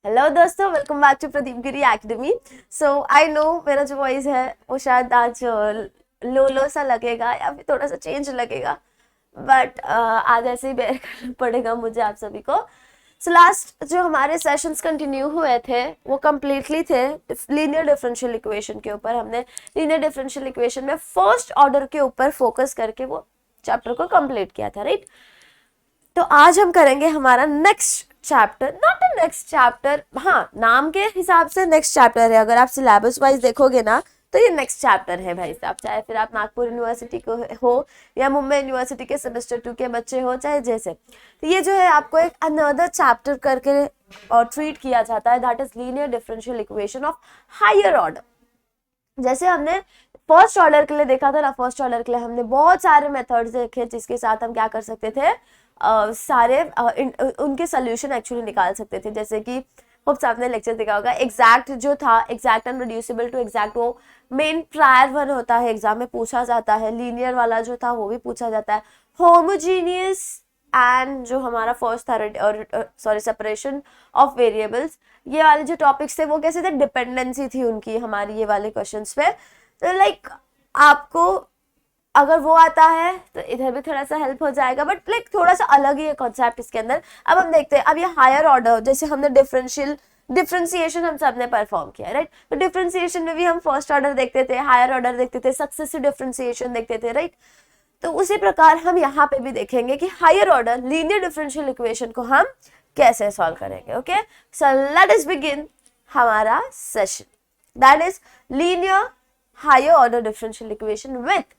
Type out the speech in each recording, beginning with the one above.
Hello दोस्तों, welcome back to Pradeep Giri Academy. So I know मेरा जो वॉइस है वो शायद आज लो लो सा लगेगा या फिर थोड़ा सा चेंज लगेगा, बट आज ऐसे ही बेयर करना पड़ेगा मुझे आप सभी को। सो लास्ट जो हमारे सेशंस कंटिन्यू हुए थे वो कम्प्लीटली थे लीनियर डिफरेंशियल इक्वेशन के ऊपर। हमने लीनियर डिफरेंशियल इक्वेशन में फर्स्ट ऑर्डर के ऊपर फोकस करके वो चैप्टर को कंप्लीट किया था, राइट। तो आज हम करेंगे हमारा next chapter, not a next chapter, हाँ नाम के हिसाब से नेक्स्ट चैप्टर है। अगर आप सिलेबस वाइज देखोगे ना तो ये नेक्स्ट चैप्टर है भाई साहब, चाहे फिर आप नागपुर यूनिवर्सिटी को हो या मुंबई यूनिवर्सिटी के सेमेस्टर 2 के बच्चे हो, चाहे जैसे। तो ये जो है आपको एक अनदर चैप्टर करके और ट्रीट किया जाता है, that is linear differential equation of higher order. जैसे हमने फर्स्ट ऑर्डर के लिए देखा था ना, फर्स्ट ऑर्डर के लिए हमने बहुत सारे मेथड्स देखे जिसके साथ हम क्या कर सकते थे, उनके सोल्यूशन एक्चुअली निकाल सकते थे। जैसे कि होप्स आपने लेक्चर देखा होगा, एग्जैक्ट जो था, exact and reducible to exact, वो मेन प्रायर वन होता है, एग्जाम में पूछा जाता है। लीनियर वाला जो था वो भी पूछा जाता है। होमोजीनियस एंड जो हमारा फर्स्ट था और सॉरी सेपरेशन ऑफ वेरिएबल्स, ये वाले जो टॉपिक्स थे वो कैसे थे, डिपेंडेंसी थी उनकी हमारी ये वाले क्वेश्चंस पे। तो लाइक आपको अगर वो आता है तो इधर भी थोड़ा सा हेल्प हो जाएगा, बट लाइक थोड़ा सा अलग ही है कॉन्सेप्ट इसके अंदर। अब हम देखते हैं, अब ये हायर ऑर्डर, जैसे हमने डिफरेंशिएशन हम सबने परफॉर्म किया, राइट। तो डिफरेंशिएशन में भी हम फर्स्ट ऑर्डर देखते थे, हायर ऑर्डर देखते थे, सक्सेसिव डिफरेंशिएशन देखते थे, राइट। तो उसी प्रकार हम यहाँ पे भी देखेंगे कि higher order linear differential equation को हम कैसे सॉल्व करेंगे। Okay, so let us begin हमारा सेशन, that is linear higher order differential equation with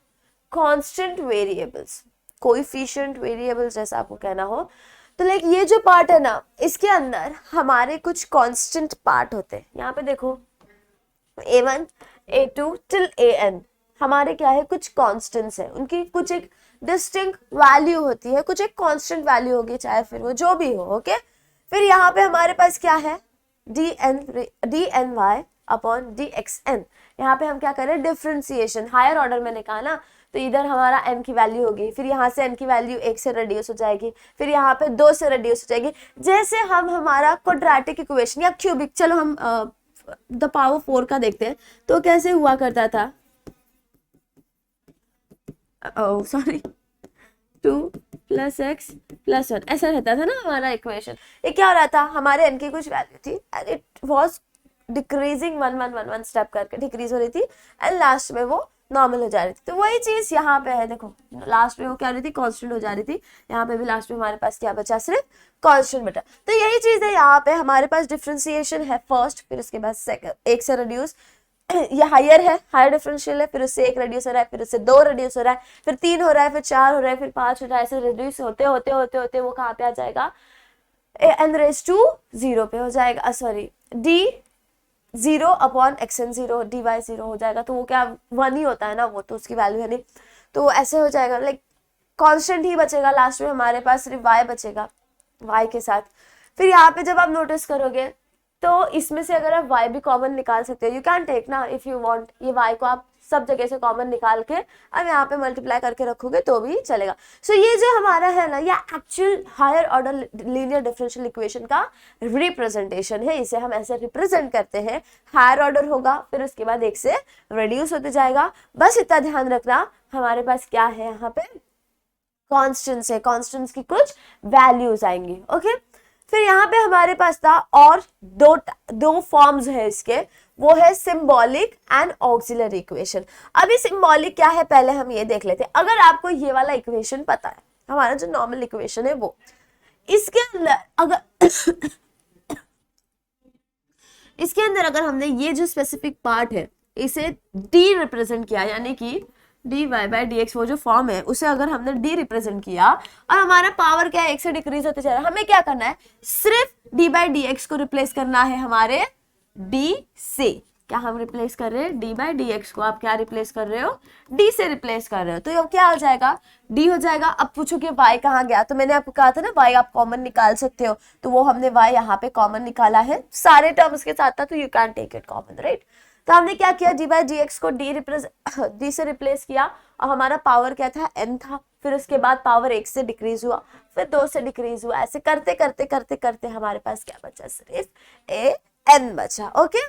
constant variables, coefficient variables जैसा आपको कहना हो। तो लाइक ये जो पार्ट है ना, इसके अंदर हमारे कुछ कांस्टेंट पार्ट होते हैं। यहाँ पे देखो a1 a2 टिल an, हमारे क्या है, कुछ कांस्टेंट्स है, उनकी कुछ एक डिस्टिंक्ट वैल्यू होती है, कुछ एक कांस्टेंट वैल्यू होगी, चाहे फिर वो जो भी हो। ओके, फिर यहाँ पे हमारे पास क्या है, dny अपॉन dxn। यहाँ पे हम क्या करें, डिफरेंशिएशन हायर ऑर्डर मैंने कहा ना, तो इधर हमारा n की वैल्यू होगी, फिर यहाँ से n की वैल्यू 1 से रिड्यूस हो जाएगी, फिर यहाँ पे 2 से रिड्यूस हो जाएगी। जैसे हम हमारा क्वाड्रेटिक इक्वेशन या क्यूबिक, चलो हम द पावर 4 का देखते हैं तो कैसे हुआ करता था। सॉरी 2 + x + 1 ऐसा रहता था ना हमारा इक्वेशन। ये क्या हो रहा था, हमारे n की कुछ वैल्यू थी and it was decreasing 1 1 1 1 step करके डिक्रीज हो रही थी एंड लास्ट में वो नॉर्मल हो जा रही थी। तो वही चीज यहाँ पे है, देखो लास्ट में वो क्या रही थी, कांस्टेंट हो जा रही थी। यहाँ पे भी लास्ट में हमारे पास क्या बचा, सिर्फ कांस्टेंट बचा। तो यही चीज है, यहाँ पे हमारे पास डिफरेंशिएशन है फर्स्ट, फिर उसके बाद एक से रिड्यूस, ये हायर है, हायर डिफरेंशियल है, फिर उससे 1 रिड्यूस हो रहा है, फिर उससे 2 रिड्यूस हो रहा है, फिर 3 हो रहा है, फिर 4 हो रहा है, फिर 5 हो रहा है, ऐसे रिड्यूस होते होते होते होते वो कहाँ पे आ जाएगा, n⁻0 पे हो जाएगा, sorry d0 upon xn 0 dy 0 हो जाएगा। तो वो क्या 1 ही होता है ना, वो तो उसकी वैल्यू है नहीं, तो ऐसे हो जाएगा, लाइक कांस्टेंट ही बचेगा, लास्ट में हमारे पास सिर्फ y बचेगा y के साथ। फिर यहाँ पे जब आप नोटिस करोगे तो इसमें से अगर आप y भी कॉमन निकाल सकते हो, यू कैन टेक ना इफ यू वांट, ये y को आप सब जगह से कॉमन निकाल के अब यहाँ पे मल्टीप्लाई करके रखोगे तो भी चलेगा। सो ये जो हमारा है ना, ये actual higher order linear differential equation का रिप्रेजेंटेशन है। इसे हम ऐसे रिप्रेजेंट करते हैं, हायर ऑर्डर होगा, फिर उसके बाद 1 से रिड्यूस होते जाएगा। बस इतना ध्यान रखना, हमारे पास क्या है यहाँ पे, कॉन्स्टेंट्स है, कॉन्स्टेंट्स की कुछ वैल्यूज आएंगी। ओके, फिर यहाँ पे हमारे पास था और दो फॉर्म्स है इसके, वो है सिंबॉलिक एंड ऑक्सिलरी इक्वेशन। अभी सिंबॉलिक क्या है पहले हम ये देख लेते हैं। अगर आपको ये वाला इक्वेशन पता है, हमारा जो नॉर्मल इक्वेशन है वो, इसके अंदर अगर इसके अंदर अगर हमने ये जो स्पेसिफिक पार्ट है इसे डी रिप्रेजेंट किया, यानी कि dy/dx वो जो फॉर्म है उसे अगर हमने डी रिप्रेजेंट किया और हमारा पावर क्या है, 1 से डिक्रीज होते जा रहा है, हमें क्या करना है, सिर्फ d/dx को रिप्लेस करना है हमारे d से। क्या हम रिप्लेस कर रहे हैं, d/dx को आप क्या रिप्लेस कर रहे हो, d से रिप्लेस कर रहे हो। तो ये क्या हो जाएगा, d हो जाएगा। अब पूछो कि y कहाँ गया, तो मैंने आपको कहा था ना y आप कॉमन निकाल सकते हो, तो वो हमने y यहाँ पे कॉमन निकाला है, सारे टर्म्स के साथ था, तो you can take it common, right. तो हमने क्या किया, d/dx को d से रिप्लेस किया और हमारा पावर क्या था, n था, फिर उसके बाद पावर 1 से डिक्रीज हुआ, फिर 2 से डिक्रीज हुआ, ऐसे करते करते करते करते हमारे पास क्या बचा, सिर्फ ए एन बचा। ओके,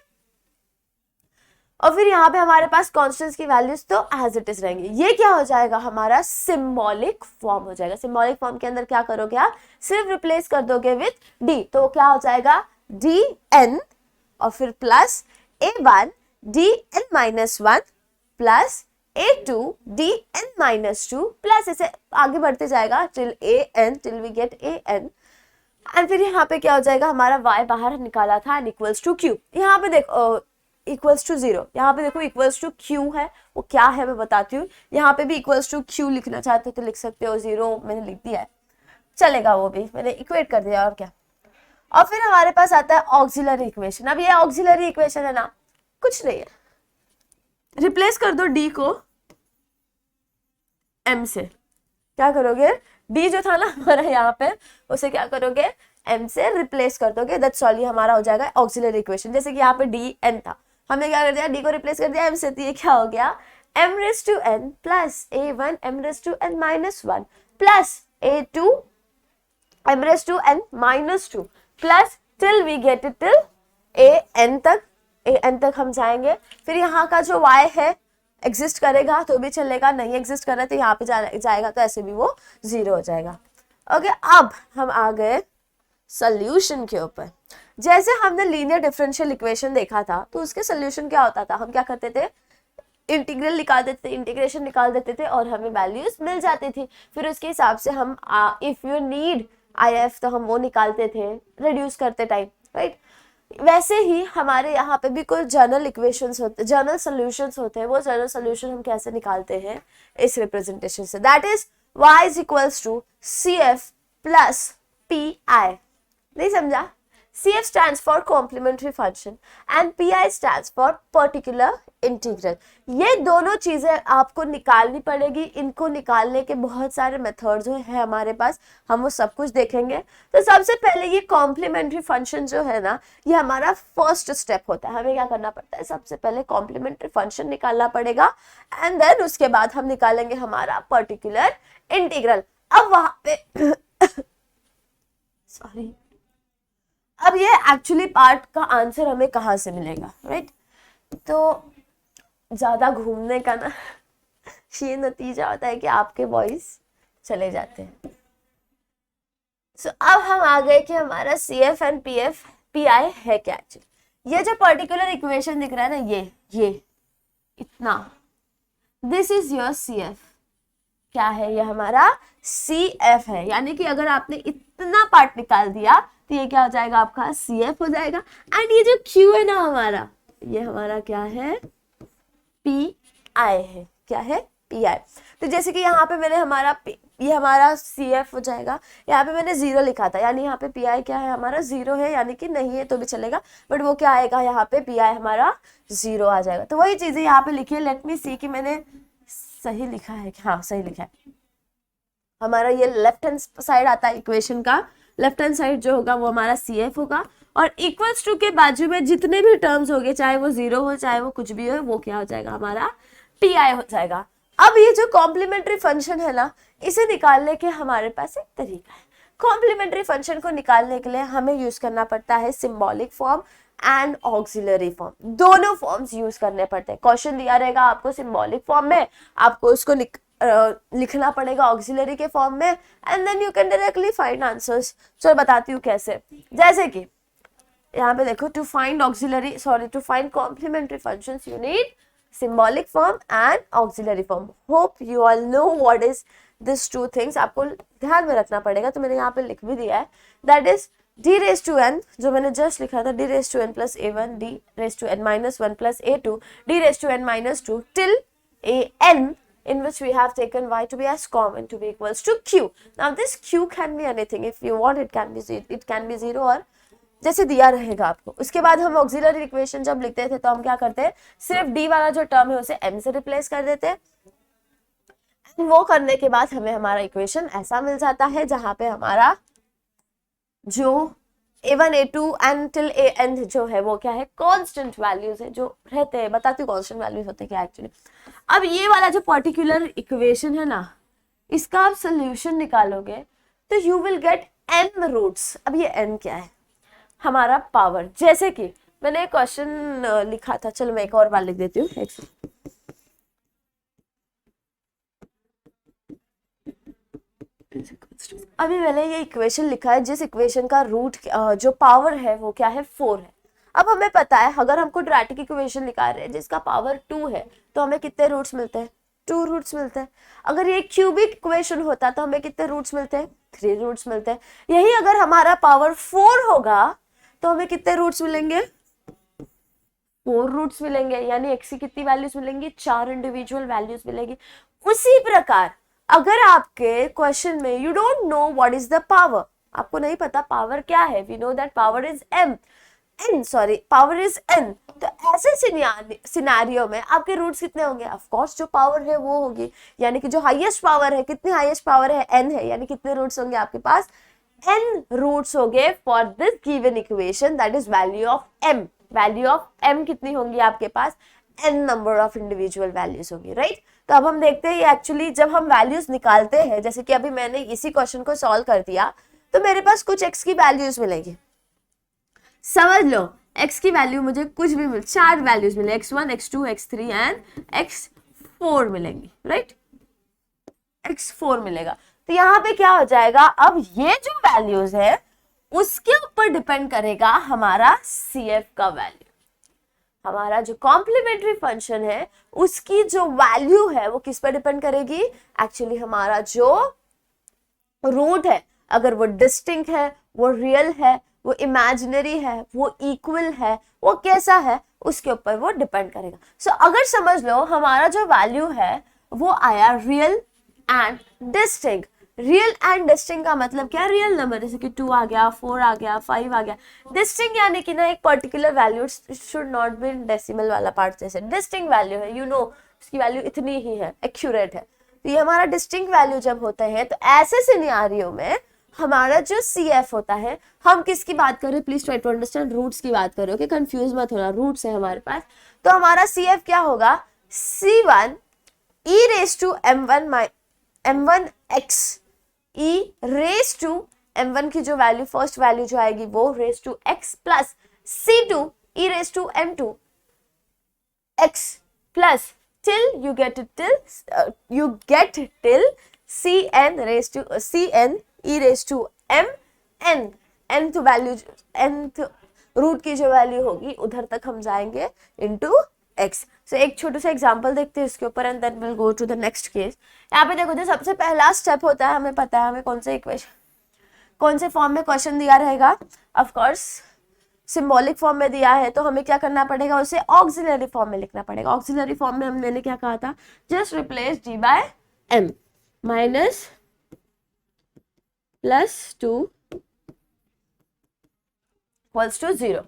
और फिर यहाँ पे हमारे पास कॉन्स्टेंट्स की वैल्यूज तो एज इट इज रहेंगी। ये क्या हो जाएगा, हमारा सिंबॉलिक फॉर्म हो जाएगा। सिंबॉलिक फॉर्म के अंदर क्या करोगे आप, सिर्फ रिप्लेस कर दोगे विथ डी, तो क्या हो जाएगा डी एन और फिर plus A one D N minus one plus a2 dn minus two plus, ऐसे आगे बढ़ते जाएगा till an, till we get an, and फिर यहाँ पे क्या हो जाएगा, हमारा y बाहर निकाला था एंड इक्वल्स टू q, यहाँ पे देखो इक्वल्स टू 0, यहाँ पे देखो इक्वल्स टू q है, वो क्या है मैं बताती हूँ। यहाँ पे भी इक्वल्स टू q लिखना चाहते हो तो लिख सकते हो, 0 मैंने लिख दिया है, चलेगा, वो भी मैंने इक्वेट कर दिया, और क्या। और फिर हमारे पास आता है ऑक्सिलरी इक्वेशन। अब ये ऑक्सिलरी इक्वेशन है ना, कुछ नहीं है, रिप्लेस कर दो d को m से, क्या करोगे, d जो था ना हमारा यहाँ पे, उसे क्या करोगे m से रिप्लेस कर दोगे, दैट्स ऑल, ये हमारा हो जाएगा ऑक्सिलरी इक्वेशन। जैसे कि यहाँ पे dn था, हमने क्या कर दिया, d को रिप्लेस कर दिया m से, तो ये क्या हो गया m raise to n plus a1 m raise to n minus one plus a2 m raise to n minus two plus till we get it till an तक, an तक हम जाएंगे। फिर यहाँ का जो y है एग्जिस्ट करेगा तो भी चलेगा, नहीं एग्जिस्ट कर रहा तो यहाँ पे जाएगा तो ऐसे भी वो 0 हो जाएगा। ओके, अब हम आ गए सोल्यूशन के ऊपर। जैसे हमने लीनियर डिफरेंशियल इक्वेशन देखा था तो उसके सोल्यूशन क्या होता था, हम क्या करते थे, इंटीग्रल निकाल देते थे, इंटीग्रेशन निकाल देते थे और हमें वैल्यूज मिल जाती थी। फिर उसके हिसाब से हम इफ यू नीड IF तो हम वो निकालते थे रिड्यूस करते टाइम, राइट। वैसे ही हमारे यहाँ पे भी कोई जनरल इक्वेशंस होते, जनरल सॉल्यूशंस होते हैं, वो जनरल सॉल्यूशन हम कैसे निकालते हैं, इस रिप्रेजेंटेशन से, that is y is equals to CF plus PI। नहीं समझा, CF stands for complementary function and PI stands for particular integral। ये दोनों चीजें आपको निकालनी पड़ेगी, इनको निकालने के बहुत सारे मेथड्स हैं हमारे पास, हम वो सब कुछ देखेंगे। तो सबसे पहले ये कॉम्प्लीमेंट्री फंक्शन जो है ना, ये हमारा फर्स्ट स्टेप होता है। हमें क्या करना पड़ता है, सबसे पहले कॉम्प्लीमेंट्री फंक्शन निकालना पड़ेगा एंड देन उसके बाद हम निकालेंगे हमारा पर्टिकुलर इंटीग्रल। अब वहां पे सॉरी, अब ये एक्चुअली पार्ट का आंसर हमें कहाँ से मिलेगा, राइट। तो ज्यादा घूमने का ना ये नतीजा होता है कि आपके वॉइस चले जाते हैं। सो अब हम आ गए कि हमारा CF एंड PI है क्या एक्चुअली। ये जो पर्टिकुलर इक्वेशन दिख रहा है ना, ये इतना, दिस इज योर CF, क्या है, ये हमारा CF है। यानी कि अगर आपने इतना पार्ट निकाल दिया तो ये क्या हो जाएगा, आपका CF हो जाएगा। एंड ये जो Q है ना हमारा, ये हमारा क्या है, PI है, क्या है, PI। तो जैसे कि यहाँ पे मैंने हमारा ये हमारा CF हो जाएगा, यहाँ पे मैंने 0 लिखा था, यानी यहाँ पे PI क्या है, हमारा 0 है, यानी कि नहीं है तो भी चलेगा, बट वो क्या आएगा, यहाँ पे PI हमारा 0 आ जाएगा। तो वही चीजें यहाँ पे लिखी है, लेट मी सी कि मैंने सही लिखा है, हाँ सही लिखा है। हमारा ये लेफ्ट हैंड साइड आता है इक्वेशन का, लेफ्ट हैंड साइड जो होगा वो हमारा CF होगा, और इक्वल्स टू के बाजू में जितने भी टर्म्स होंगे, चाहे वो 0 हो चाहे वो कुछ भी हो, वो क्या हो जाएगा, हमारा PI हो जाएगा। अब ये जो कॉम्प्लीमेंट्री फंक्शन है ना, इसे निकालने के हमारे पास एक तरीका है। कॉम्प्लीमेंट्री फंक्शन को निकालने के लिए हमें यूज करना पड़ता है symbolic form and auxiliary form, दोनों फॉर्म्स यूज करने पड़ते हैं। क्वेश्चन दिया रहेगा आपको सिंबॉलिक फॉर्म में, आपको उसको लिखना पड़ेगा ऑक्सिलरी के फॉर्म में, and then you can directly find answers. चलो बताती हूँ कैसे। जैसे कि यहाँ पे देखो, to find complementary functions you need symbolic form and auxiliary form. Hope you all know what is these two things. आपको ध्यान में रखना पड़ेगा, तो मैंने यहाँ पे लिख भी दिया है, that is d raised to n, जो मैंने जस्ट लिखा था, d raised to n plus a1 d raised to n minus 1 plus a2 d raised to n minus 2 till an, in which we have taken y to be as common to be equals to q. Now this q can be anything, if you want it can be 0 और जैसे दिया रहेगा आपको। उसके बाद हम auxiliary equation जब लिखते थे तो हम क्या करते हैं, सिर्फ d वाला जो टर्म है उसे m से रिप्लेस कर देते हैं। वो करने के बाद हमें हमारा इक्वेशन ऐसा मिल जाता है, जहां पे हमारा जो a1 a2 and till an जो है वो क्या है, कांस्टेंट वैल्यूज है जो रहते हैं। बताती हूँ कांस्टेंट वैल्यूज होते क्या एक्चुअली। अब ये वाला जो पर्टिकुलर इक्वेशन है ना, इसका आप सोल्यूशन निकालोगे तो you will get n roots. अब ये n क्या है? हमारा पावर। जैसे कि मैंने क्वेश्चन लिखा था, चलो मैं एक और बार लिख देती हूँ। अभी मैंने ये इक्वेशन लिखा है, जिस इक्वेशन का रूट जो पावर है वो क्या है? 4 है। अब हमें पता है अगर हम क्वाड्रेटिक इक्वेशन निकाल रहे हैं जिसका पावर 2 है तो हमें कितने रूट्स मिलते हैं? 2 रूट्स मिलते हैं। अगर ये क्यूबिक इक्वेशन होता तो हमें कितने रूट्स मिलते हैं? 3 रूट्स मिलते हैं। यही अगर हमारा पावर 4 होगा तो हमें कितने रूट्स मिलेंगे? 4 रूट्स मिलेंगे। यानी एक्स की कितनी वैल्यूज मिलेंगी? 4 इंडिविजुअल वैल्यूज मिलेगी। उसी प्रकार अगर आपके क्वेश्चन में you don't know what is the power, आपको नहीं पता पावर क्या है, we know that power is power is n, तो ऐसे सिनेरियो में आपके रूट्स कितने होंगे? ऑफ कोर्स जो पावर है वो होगी, यानी कि जो हाईएस्ट पावर है, कितनी हाईएस्ट पावर है? n है, यानी कितने रूट्स होंगे आपके पास? n रूट्स होंगे for this given equation, that is value of m। Value of m कितनी होंगी आपके पास? n number of individual values होंगी, राइट। तो अब हम देखते हैं एक्चुअली जब हम वैल्यूज निकालते हैं, जैसे कि अभी मैंने इसी क्वेश्चन को सॉल्व कर दिया, तो मेरे पास कुछ x की वैल्यूज मिलेगी। समझ लो x की वैल्यू मुझे कुछ भी मिल, 4 वैल्यूज मिले, x1, x2, x3 and x4 मिलेंगी, राइट। x4 मिलेगा। तो यहाँ पे क्या हो जाएगा? अब ये जो वैल्यूज है उसके ऊपर डिपेंड करेगा हमारा CF का वैल्यू। हमारा जो कॉम्प्लीमेंट्री फंक्शन है उसकी जो वैल्यू है वो किस पर डिपेंड करेगी? एक्चुअली हमारा जो रूट है, अगर वो डिस्टिंक्ट है, वो रियल है, वो इमेजिनरी है, वो इक्वल है, वो कैसा है, उसके ऊपर वो डिपेंड करेगा। सो अगर समझ लो हमारा जो वैल्यू है वो आया real and distinct. Real and distinct का मतलब क्या? रियल नंबर, जैसे कि 2 आ गया, 4 आ गया, 5 आ गया। डिस्टिंक्ट यानी कि ना एक particular value, it should not be decimal वाला पार्ट, जैसे डिस्टिंक्ट वैल्यू है, यू नो उसकी वैल्यू इतनी ही है, एक्यूरेट है। तो ये हमारा डिस्टिंक्ट वैल्यू जब होता है, तो ऐसे सिनेरियो में हमारा जो CF होता है, हम किसकी बात कर रहे हैं? Please try to understand, roots की बात कर रहे हो, कि कंफ्यूज मत होना, रूट्स है हमारे पास। तो हमारा CF क्या होगा? C1 e raise to m1 x e raise to m1 की जो वैल्यू, फर्स्ट वैल्यू जो आएगी वो raise to x plus C2 e raise to m2 x plus till you get till cn e raised to m n, nth value, nth root की जो value होगी उधर तक हम जाएंगे इनटू x। सो एक छोटा सा एग्जांपल देखते हैं इसके ऊपर and then will go to the next case. यहाँ पे देखो, जो सबसे पहला स्टेप होता है, हमें पता है हमें कौन से फॉर्म में क्वेश्चन दिया रहेगा। ऑफ कोर्स सिंबॉलिक फॉर्म में दिया है तो हमें क्या करना पड़ेगा? उसे ऑक्सिलरी फॉर्म में लिखना पड़ेगा। ऑक्सिलरी फॉर्म में मैंने क्या कहा था? Just replace d by m minus plus 2 equals to 0।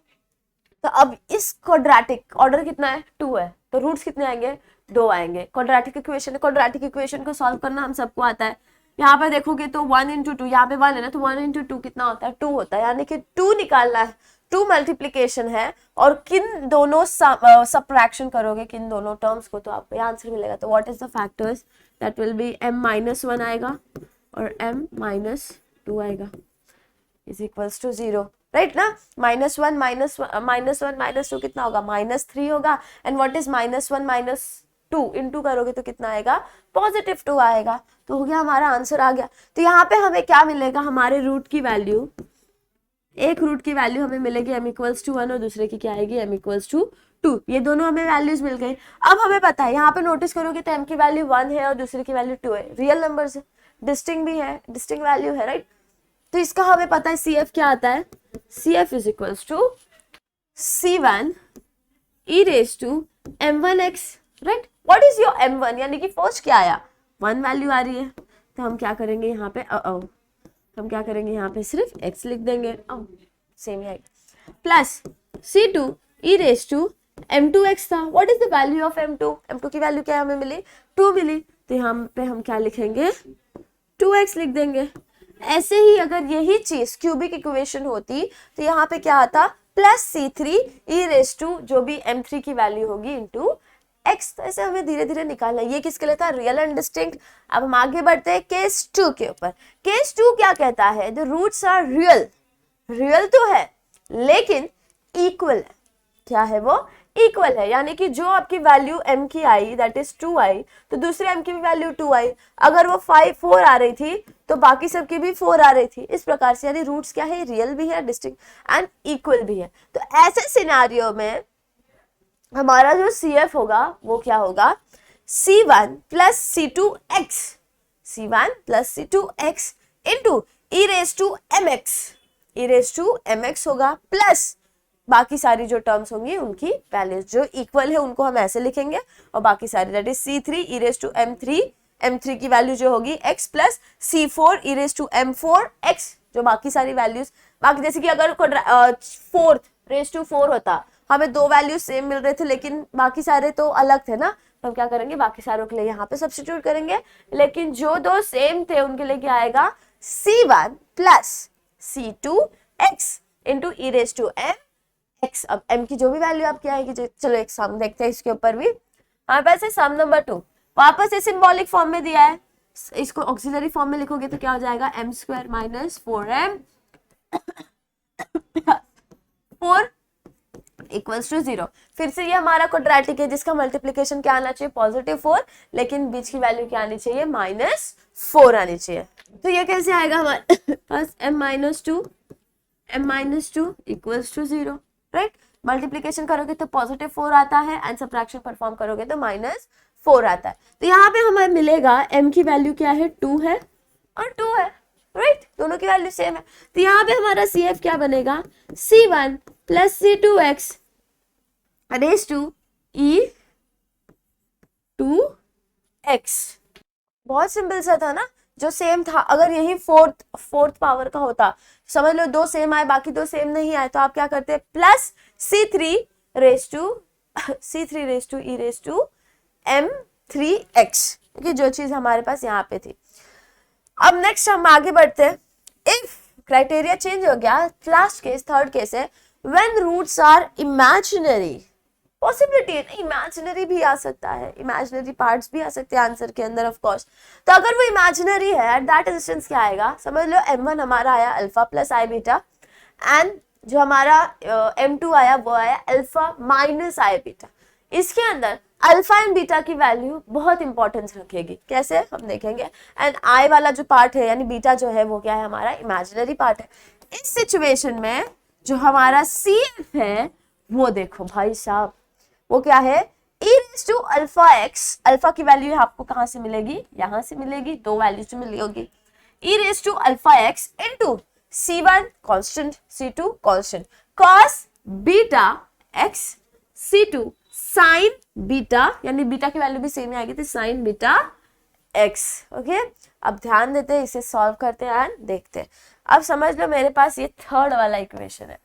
तो अब इस क्वाड्रेटिक ऑर्डर कितना है? 2 है, तो रूट्स कितने आएंगे? 2 आएंगे। क्वाड्रेटिक इक्वेशन को सॉल्व करना हम सबको आता है। यहाँ पे देखोगे तो 1 into 2, यहाँ पे 1 है ना, तो 1 into 2 कितना होता है? 2 होता है, यानी कि 2 निकालना है। 2 मल्टीप्लीकेशन है, और किन दोनों सब्ट्रैक्शन करोगे, किन दोनों टर्म्स को, तो आपको आंसर मिलेगा। तो what is the factors? That will be m-1 आएगा और m-2 आएगा, इज इक्वल्स टू 0, राइट ना। -1 -2 कितना होगा? -3 होगा। एंड व्हाट इज -1 -2 इंटू करोगे तो कितना आएगा? +2 आएगा। तो हो गया, हमारा आंसर आ गया। तो यहाँ पे हमें क्या मिलेगा? हमारे रूट की वैल्यू, एक रूट की वैल्यू हमें मिलेगी m=1 और दूसरे की क्या आएगी? m=2। ये दोनों हमें वैल्यूज मिल गई। अब हमें पता है, यहाँ पे नोटिस करोगे तो m की वैल्यू 1 है और दूसरे की वैल्यू 2 है, रियल नंबर्स है, डिस्टिंक्ट भी है, डिस्टिंक्ट वैल्यू है, राइट। तो इसका हमें पता है CF क्या आता है? CF is equals to C1 e raised to m1x, right. What is your m1? यानी कि फर्स्ट क्या आया? 1 वैल्यू आ रही है, तो हम क्या करेंगे यहाँ पे? हम क्या करेंगे यहाँ पे? सिर्फ x लिख देंगे, सेम ही आएगा। Plus C2 e raised to m2x था। What is the value of m2? m2 की वैल्यू क्या हमें मिली? 2 मिली, तो यहाँ पे हम क्या लिखेंगे? 2x लिख देंगे। ऐसे ही अगर यही चीज क्यूबिक इक्वेशन होती तो यहाँ पे क्या आता? Plus C3 e raise to जो भी m3 की वैल्यू होगी इंटू x, तो ऐसे हमें धीरे धीरे निकालना है। ये किसके लिए था? Real and distinct. अब हम आगे बढ़ते हैं केस 2 के ऊपर। केस 2 क्या कहता है? The roots are real, real तो है लेकिन इक्वल है। क्या है वो? इक्वल है, यानी कि जो आपकी वैल्यू m की आई दैट इज 2 आई, तो दूसरे m की भी वैल्यू 2 आई। अगर वो 4 आ रही थी तो बाकी सब की भी 4 आ रही थी। इस प्रकार से यानी रूट्स क्या है? रियल भी है, डिस्टिंक्ट एंड इक्वल भी है। तो ऐसे सिनेरियो में हमारा जो CF होगा वो क्या होगा? C1 plus C2x, C1 plus C2x into e raise to mx, e raise to mx होगा, प्लस बाकी सारी जो टर्म्स होंगी उनकी वैल्यूज जो इक्वल है उनको हम ऐसे लिखेंगे, और बाकी सारी that is C3 e raise to m3, m3 की वैल्यू जो होगी x plus C4 e raise to m4 x, जो बाकी सारी वैल्यूज बाकी जैसे कि अगर 4 रेज टू 4 होता, हमें दो वैल्यूज सेम मिल रहे थे लेकिन बाकी सारे तो अलग थे ना, तो हम क्या करेंगे? बाकी सारों के लिए यहाँ पे सब्स्टिट्यूट करेंगे, लेकिन जो दो सेम थे उनके लिए क्या आएगा? C1 plus C2x into e raise to m x। अब m की जो भी वैल्यू आपकी आएगी, चलो एक सम देखते हैं इसके ऊपर भी। हमारे पास है सम नंबर 2, वापस से सिंबॉलिक फॉर्म में दिया है, इसको ऑक्सिलरी फॉर्म में लिखोगे तो क्या हो जाएगा? m square minus 4m 4 equals to 0। फिर से ये हमारा क्वाड्रेटिक है जिसका मल्टीप्लीकेशन क्या आना चाहिए? +4, लेकिन बीच की वैल्यू क्या आनी चाहिए? -4 आनी चाहिए। तो ये कैसे आएगा हमारे पास? m-2 equals to 0, right. Multiplication करोगे तो +4 आता है एंड सब्ट्रैक्शन परफॉर्म करोगे तो -4 आता है। तो यहाँ पे हमें मिलेगा m की वैल्यू क्या है? 2 है और 2 है, राइट, दोनों की वैल्यू सेम है। तो यहाँ पे हमारा CF क्या बनेगा? C1 plus C2x raise to e2x। बहुत सिंपल सा था ना, जो सेम था। अगर यही फोर्थ पावर का होता, समझ लो दो सेम आए बाकी दो सेम नहीं आए, तो आप क्या करते? Plus C3 raise to e raise to m3x, कि जो चीज हमारे पास यहाँ पे थी। अब नेक्स्ट हम आगे बढ़ते हैं। इफ क्राइटेरिया चेंज हो गया, लास्ट केस थर्ड केस है, when roots are imaginary. Possibility है, इमेजिनरी भी आ सकता है, इमेजिनरी पार्ट्स भी आ सकते हैं आंसर के अंदर ऑफ कोर्स। तो अगर वो इमेजिनरी है, एट दैट इंस्टेंस क्या आएगा? समझ लो m1 हमारा आया alpha plus I beta, and जो हमारा m2 आया वो आया अल्फा माइनस आई बीटा। इसके अंदर अल्फा एंड बीटा की वैल्यू बहुत इंपॉर्टेंस रखेगी। कैसे? हम देखेंगे। एंड आई वाला जो पार्ट है यानी बीटा जो है वो क्या है? हमारा इमेजिनरी पार्ट है। इस सिचुएशन में जो हमारा CF है वो देखो भाई साहब, वो क्या है? e raise to alpha x. अल्फा की वैल्यू आपको कहां से मिलेगी? यहां से मिलेगी, दो वैल्यूज मिली होगी। e raise to alpha x into C1 constant, C2 constant, cos beta x, C2 sine beta, यानी बीटा की वैल्यू भी सेम आएगी तो साइन बीटा x। ओके, अब ध्यान देते हैं, इसे सॉल्व करते हैं एंड देखते हैं। अब समझ लो मेरे पास ये थर्ड वाला इक्वेशन है,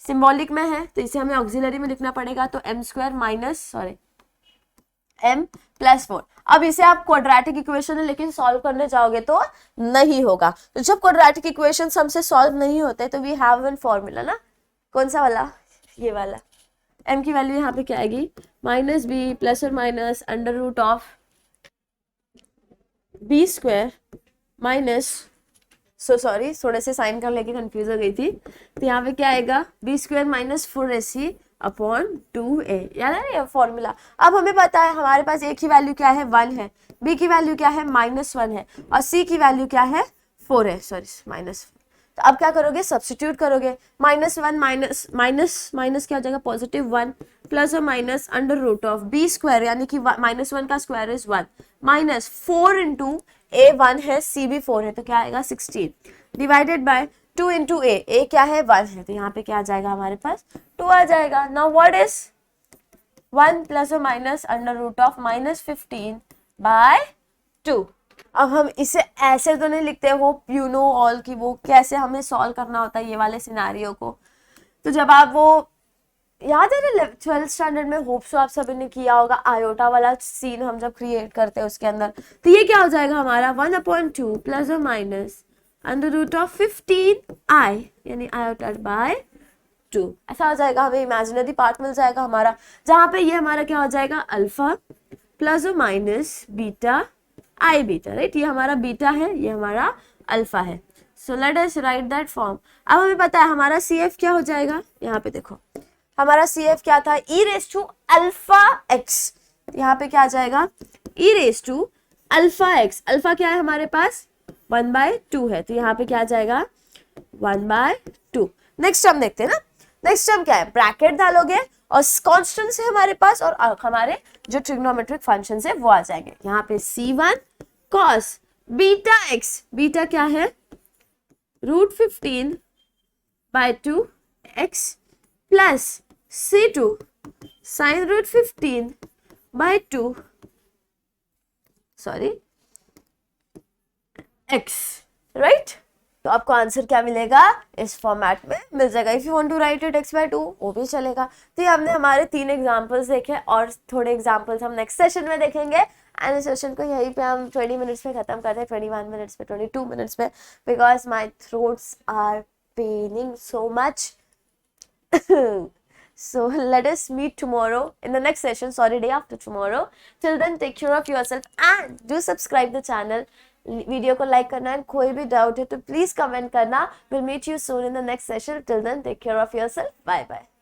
सिंबॉलिक में है तो इसे हमें ऑक्सिलरी में लिखना पड़ेगा, तो m प्लस 4। अब इसे आप क्वाड्रेटिक इक्वेशन है लेकिन सॉल्व करने जाओगे तो नहीं होगा। तो जब क्वाड्रेटिक इक्वेशन हमसे सॉल्व नहीं होते तो वी हैव वन फॉर्मूला ना, कौन सा वाला? ये वाला। m की वैल्यू यहाँ पे क्या आएगी? -b प्लस और minus under root of b square minus, sorry थोड़े से साइन कर लेके कंफ्यूज हो गई थी। तो यहाँ पे क्या आएगा? b square minus 4ac upon 2a। याद है ये फॉर्मूला? अब हमें पता है हमारे पास a की वैल्यू क्या है? 1 है, b की वैल्यू क्या है? -1 है, और c की वैल्यू क्या है? 4 है, सॉरी माइनस। तो अब क्या करोगे? सब्स्टिट्यूट करोगे। -1 माइनस क्या हो जाएगा? +1 प्लस और minus under root of b square, यानी कि -1 का square is 1, minus 4 into a 1 है, c भी 4 है, तो क्या आएगा? 16 डिवाइडेड बाय 2 इंटू a क्या है? 1 है, तो यहाँ पे क्या आ जाएगा? हमारे पास 2 आ जाएगा। नाउ व्हाट इज 1 प्लस और minus under root of -15 by 2। अब हम इसे ऐसे तो नहीं लिखते, वो यू नो ऑल की वो कैसे हमें सॉल्व करना होता है ये वाले सिनेरियो को। तो जब आप वो याद है ना 12th स्टैंडर्ड में, होप सो आप सभी ने किया होगा, आयोटा वाला सीन हम जब क्रिएट करते हैं उसके अंदर, तो ये क्या हो जाएगा हमारा? 1/2 प्लस और minus under root of 15i, यानी आयोटा बाय 2, ऐसा हो जाएगा, हमें इमेजिनरी पार्ट मिल जाएगा हमारा, जहां पे ये हमारा क्या हो जाएगा अल्फा प्लस और माइनस बीटा आई बीटा, राइट, ये हमारा बीटा है, ये हमारा अल्फा है। सो let us right that form. अब हमें पता है हमारा सी एफ क्या हो जाएगा, यहाँ पे देखो हमारा सी एफ क्या था, e raise to alpha x, यहाँ पे क्या आ जाएगा e raise to alpha x, alpha क्या है हमारे पास 1/2 है, तो यहाँ पे क्या आ जाएगा 1/2। नेक्स्ट टर्म देखते हैं ना, नेक्स्ट टर्म क्या है, ब्रैकेट डालोगे और कॉन्स्टेंट्स है हमारे पास और हमारे जो ट्रिग्नोमेट्रिक फंक्शन है वो आ जाएंगे, यहाँ पे c1 cos beta x, beta क्या है √15/2 x plus c2 sin √15/2 x, right. तो आपको आंसर क्या मिलेगा इस फॉर्मेट में मिल जाएगा। If you want to write it x/2 वो भी चलेगा। तो ये हमने हमारे 3 एग्जांपल्स देखे और थोड़े एग्जांपल्स हम नेक्स्ट सेशन में देखेंगे, एंड इस सेशन को यहीं पे हम 20 मिनट्स में खत्म करते हैं, 21 मिनट्स में, 22 मिनट्स में, because my throats are paining so much. So let us meet tomorrow in the next session, sorry, day after tomorrow. Till then, take care of yourself and do subscribe the channel. Video को like करना है, कोई भी doubt है तो please comment करना। We'll meet you soon in the next session. Till then, take care of yourself. Bye bye.